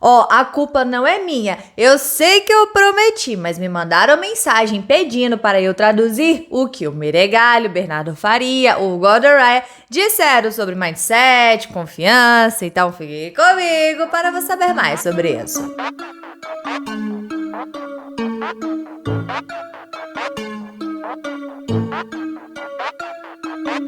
Ó, a culpa não é minha. Eu sei que eu prometi, mas me mandaram mensagem pedindo para eu traduzir o que o Meregali, o Bernardo Faria, o Gordon Raya disseram sobre mindset, confiança. Então fique comigo para você saber mais sobre isso.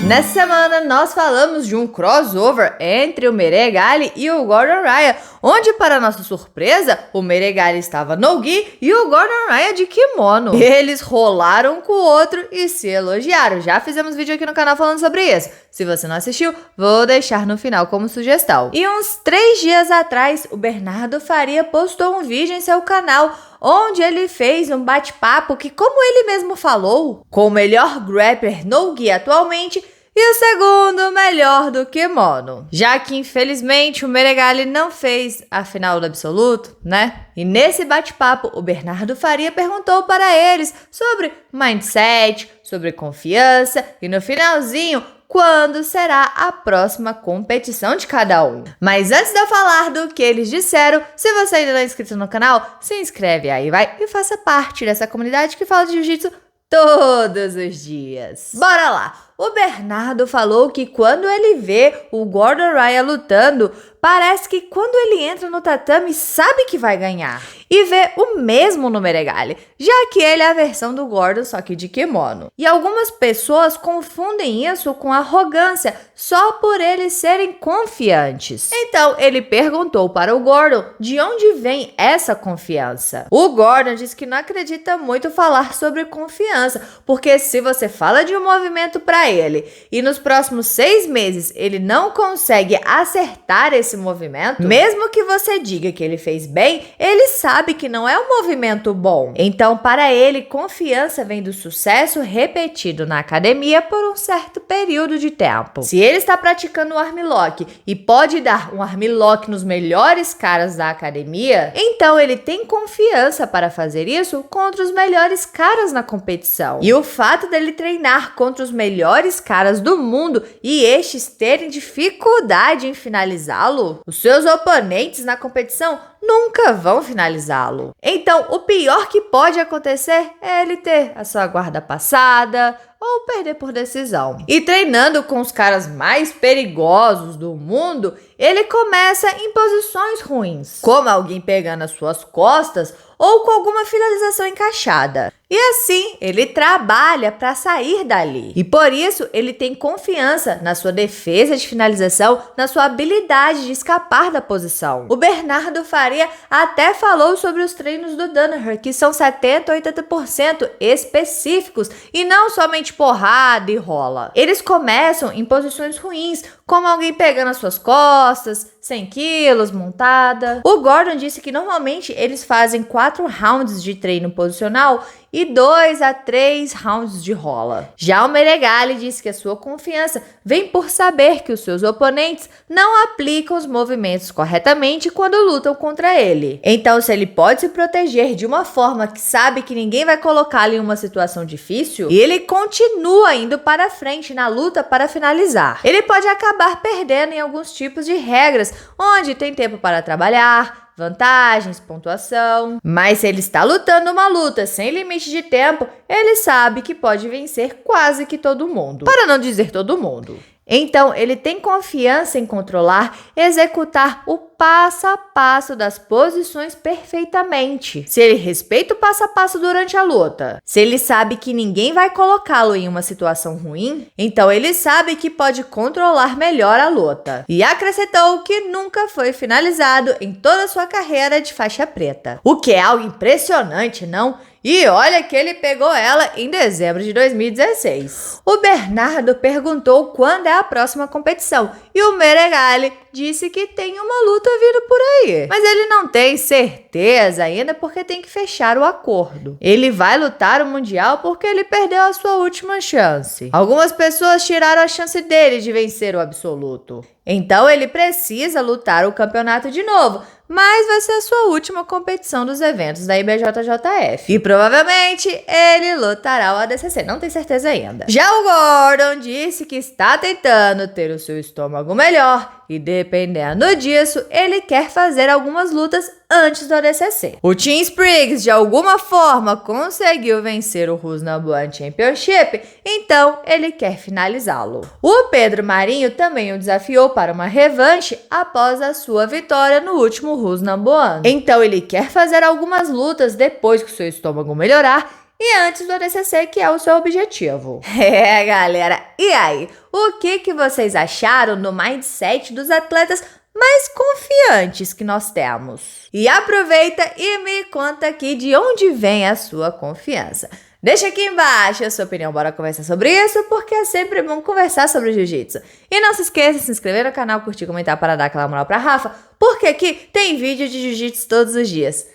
Nessa semana, nós falamos de um crossover entre o Meregali e o Gordon Raya, onde, para nossa surpresa, o Meregali estava no gi e o Gordon Raya de kimono. Eles rolaram um com o outro e se elogiaram. Já fizemos vídeo aqui no canal falando sobre isso. Se você não assistiu, vou deixar no final como sugestão. E uns 3 dias atrás, o Bernardo Faria postou um vídeo em seu canal onde ele fez um bate-papo que, como ele mesmo falou, com o melhor grappler no gi atualmente e o segundo melhor do kimono. Já que, infelizmente, o Meregali não fez a final do absoluto, né? E nesse bate-papo, o Bernardo Faria perguntou para eles sobre mindset, sobre confiança e no finalzinho, quando será a próxima competição de cada um. Mas antes de eu falar do que eles disseram, se você ainda não é inscrito no canal, se inscreve aí, vai, e faça parte dessa comunidade que fala de jiu-jitsu todos os dias. Bora lá! O Bernardo falou que quando ele vê o Gordon Raya lutando, parece que quando ele entra no tatame, sabe que vai ganhar. E vê o mesmo no Meregali, já que ele é a versão do Gordon, só que de kimono. E algumas pessoas confundem isso com arrogância, só por eles serem confiantes. Então, ele perguntou para o Gordon de onde vem essa confiança. O Gordon disse que não acredita muito falar sobre confiança, porque se você fala de um movimento para ele e nos próximos 6 meses ele não consegue acertar esse movimento, mesmo que você diga que ele fez bem, ele sabe que não é um movimento bom. Então, para ele, confiança vem do sucesso repetido na academia por um certo período de tempo. Se ele está praticando o armlock e pode dar um armlock nos melhores caras da academia, então ele tem confiança para fazer isso contra os melhores caras na competição. E o fato dele treinar contra os melhores caras do mundo e estes terem dificuldade em finalizá-lo, os seus oponentes na competição nunca vão finalizá-lo. Então, o pior que pode acontecer é ele ter a sua guarda passada ou perder por decisão. E treinando com os caras mais perigosos do mundo, ele começa em posições ruins, como alguém pegando as suas costas ou com alguma finalização encaixada. E assim, ele trabalha para sair dali. E por isso, ele tem confiança na sua defesa de finalização, na sua habilidade de escapar da posição. O Bernardo Faria até falou sobre os treinos do Danaher, que são 70% a 80% específicos e não somente porrada e rola. Eles começam em posições ruins, como alguém pegando as suas costas, 100 quilos, montada. O Gordon disse que normalmente eles fazem 4 rounds de treino posicional e 2 a 3 rounds de rola. Já o Meregali disse que a sua confiança vem por saber que os seus oponentes não aplicam os movimentos corretamente quando lutam contra ele. Então, se ele pode se proteger de uma forma que sabe que ninguém vai colocá-lo em uma situação difícil, e ele continua indo para frente na luta para finalizar. Ele pode acabar perdendo em alguns tipos de regras, onde tem tempo para trabalhar, vantagens, pontuação. Mas se ele está lutando uma luta sem limite de tempo, ele sabe que pode vencer quase que todo mundo. Para não dizer todo mundo. Então, ele tem confiança em controlar, executar o passo a passo das posições perfeitamente. Se ele respeita o passo a passo durante a luta, se ele sabe que ninguém vai colocá-lo em uma situação ruim, então ele sabe que pode controlar melhor a luta. E acrescentou que nunca foi finalizado em toda a sua carreira de faixa preta. O que é algo impressionante, não? E olha que ele pegou ela em dezembro de 2016. O Bernardo perguntou quando é a próxima competição e o Meregali disse que tem uma luta vindo por aí. Mas ele não tem certeza ainda porque tem que fechar o acordo. Ele vai lutar o Mundial porque ele perdeu a sua última chance. Algumas pessoas tiraram a chance dele de vencer o absoluto. Então ele precisa lutar o campeonato de novo, mas vai ser a sua última competição dos eventos da IBJJF. E provavelmente ele lutará o ADCC, não tem certeza ainda. Já o Gordon disse que está tentando ter o seu estômago melhor e dependendo disso, ele quer fazer algumas lutas antes do ADCC. O Team Spriggs, de alguma forma, conseguiu vencer o Who's Number One Championship, então ele quer finalizá-lo. O Pedro Marinho também o desafiou para uma revanche após a sua vitória no último Who's Number One. Então ele quer fazer algumas lutas depois que o seu estômago melhorar e antes do ADCC, que é o seu objetivo. É, galera, e aí? O que vocês acharam no mindset dos atletas mais confiantes que nós temos? E aproveita e me conta aqui de onde vem a sua confiança. Deixa aqui embaixo a sua opinião, bora conversar sobre isso, porque é sempre bom conversar sobre jiu-jitsu. E não se esqueça de se inscrever no canal, curtir, comentar para dar aquela moral pra Rafa, porque aqui tem vídeo de jiu-jitsu todos os dias.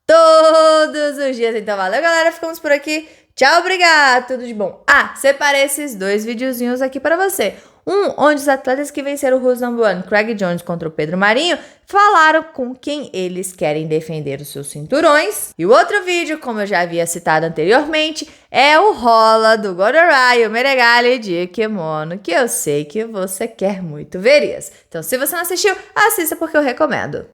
Todos os dias. Então valeu, galera, ficamos por aqui. Tchau, obrigado, tudo de bom. Separei esses 2 videozinhos aqui para você. Um onde os atletas que venceram o Who's Number One, Craig Jones contra o Pedro Marinho, falaram com quem eles querem defender os seus cinturões. E o outro vídeo, como eu já havia citado anteriormente, é o rola do Gordon Ryan, o Meregali de kimono, que eu sei que você quer muito ver isso. Então, se você não assistiu, assista porque eu recomendo.